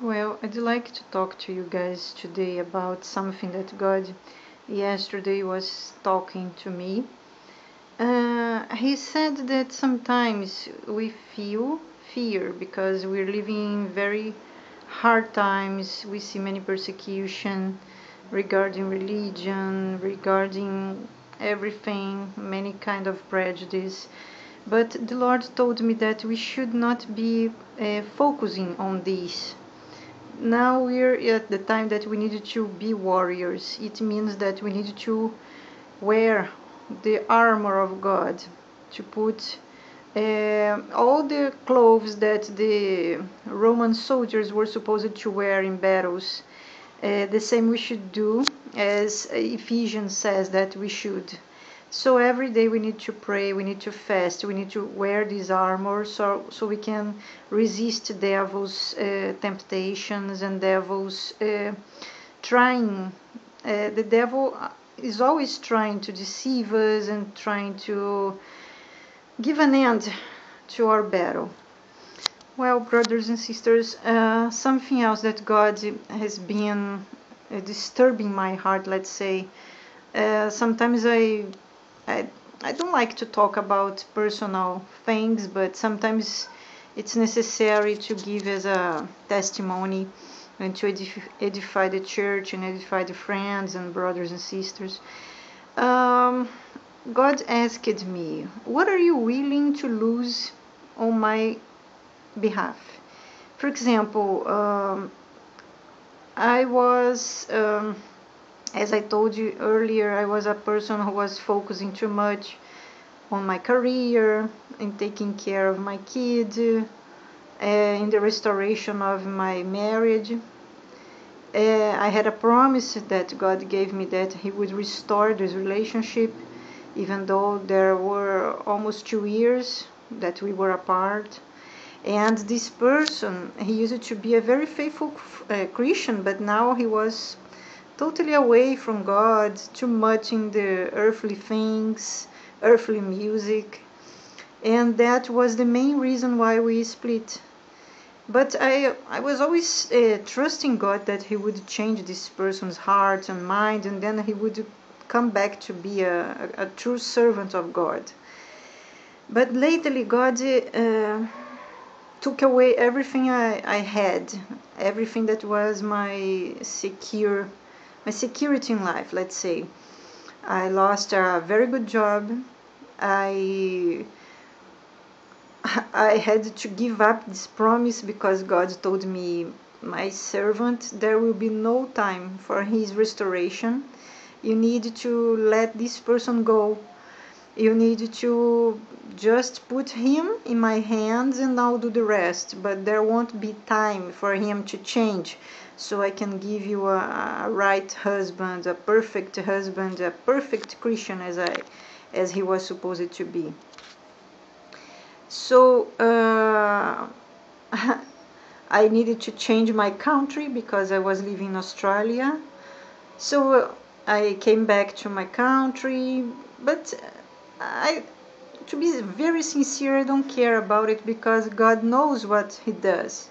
Well, I'd like to talk to you guys today about something that God yesterday was talking to me. He said that sometimes we feel fear because we're living in very hard times. We see many persecution regarding religion, regarding everything, many kind of prejudice. But the Lord told me that we should not be focusing on this. Now we're at the time that we need to be warriors. It means that we need to wear the armor of God, to put all the clothes that the Roman soldiers were supposed to wear in battles. The same we should do as Ephesians says that we should. So every day we need to pray, we need to fast, we need to wear this armor so we can resist devil's temptations and devil's trying. The devil is always trying to deceive us and trying to give an end to our battle. Well, brothers and sisters, something else that God has been disturbing my heart, let's say. Sometimes I, I don't like to talk about personal things, but sometimes it's necessary to give as a testimony and to edify the church and edify the friends and brothers and sisters. Um, God asked me, what are you willing to lose on my behalf? For example, I was, as I told you earlier, I was a person who was focusing too much on my career, in taking care of my kid, in the restoration of my marriage. I had a promise that God gave me that He would restore this relationship, even though there were almost 2 years that we were apart. And this person, he used to be a very faithful Christian, but now he was totally away from God, too much in the earthly things, earthly music. And that was the main reason why we split. But I was always trusting God that He would change this person's heart and mind, and then he would come back to be a true servant of God. But lately, God took away everything I had, everything that was my security in life, let's say. I lost a very good job. I I had to give up this promise because God told me, my servant, there will be no time for his restoration. You need to let this person go. You need to just put him in my hands and I'll do the rest. But there won't be time for him to change. So I can give you a right husband, a perfect Christian as he was supposed to be. So I needed to change my country because I was living in Australia. So I came back to my country, but to be very sincere, I don't care about it because God knows what He does.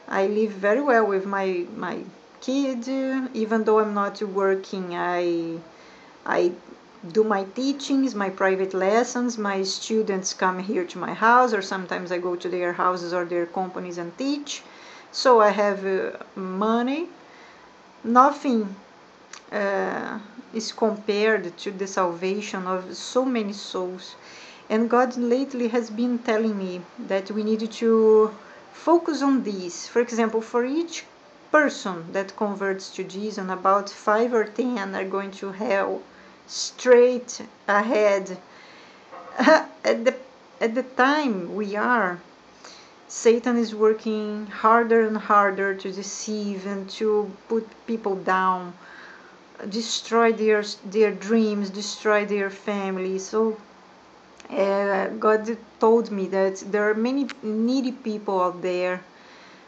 I live very well with my kid, even though I'm not working. I do my teachings, my private lessons. My students come here to my house, or sometimes I go to their houses or their companies and teach. So I have money. Nothing is compared to the salvation of so many souls. And God lately has been telling me that we need to focus on this. For example, for each person that converts to Jesus, about 5 or 10 are going to hell straight ahead. at the at the time we are, Satan is working harder and harder to deceive and to put people down, destroy their dreams, destroy their family. So God told me that there are many needy people out there.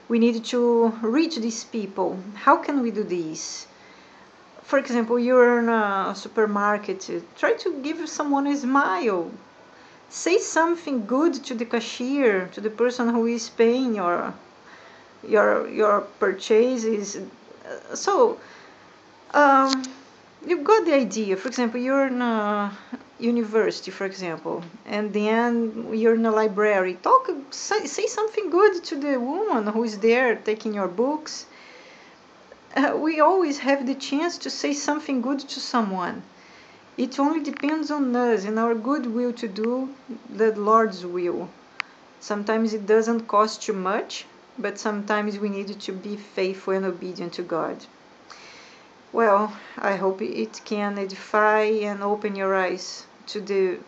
We need to reach these people. How can we do this? For example, you're in a supermarket. Try to give someone a smile. Say something good to the cashier, to the person who is paying your purchase is so. Um, you've got the idea. For example, you're in a university, for example, and then you're in a library. Say something good to the woman who is there taking your books. We always have the chance to say something good to someone. It only depends on us and our goodwill to do the Lord's will. Sometimes it doesn't cost too much, but sometimes we need to be faithful and obedient to God. Well, I hope it can edify and open your eyes to the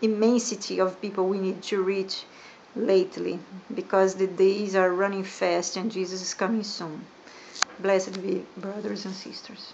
immensity of people we need to reach lately, because the days are running fast and Jesus is coming soon. Blessed be, brothers and sisters.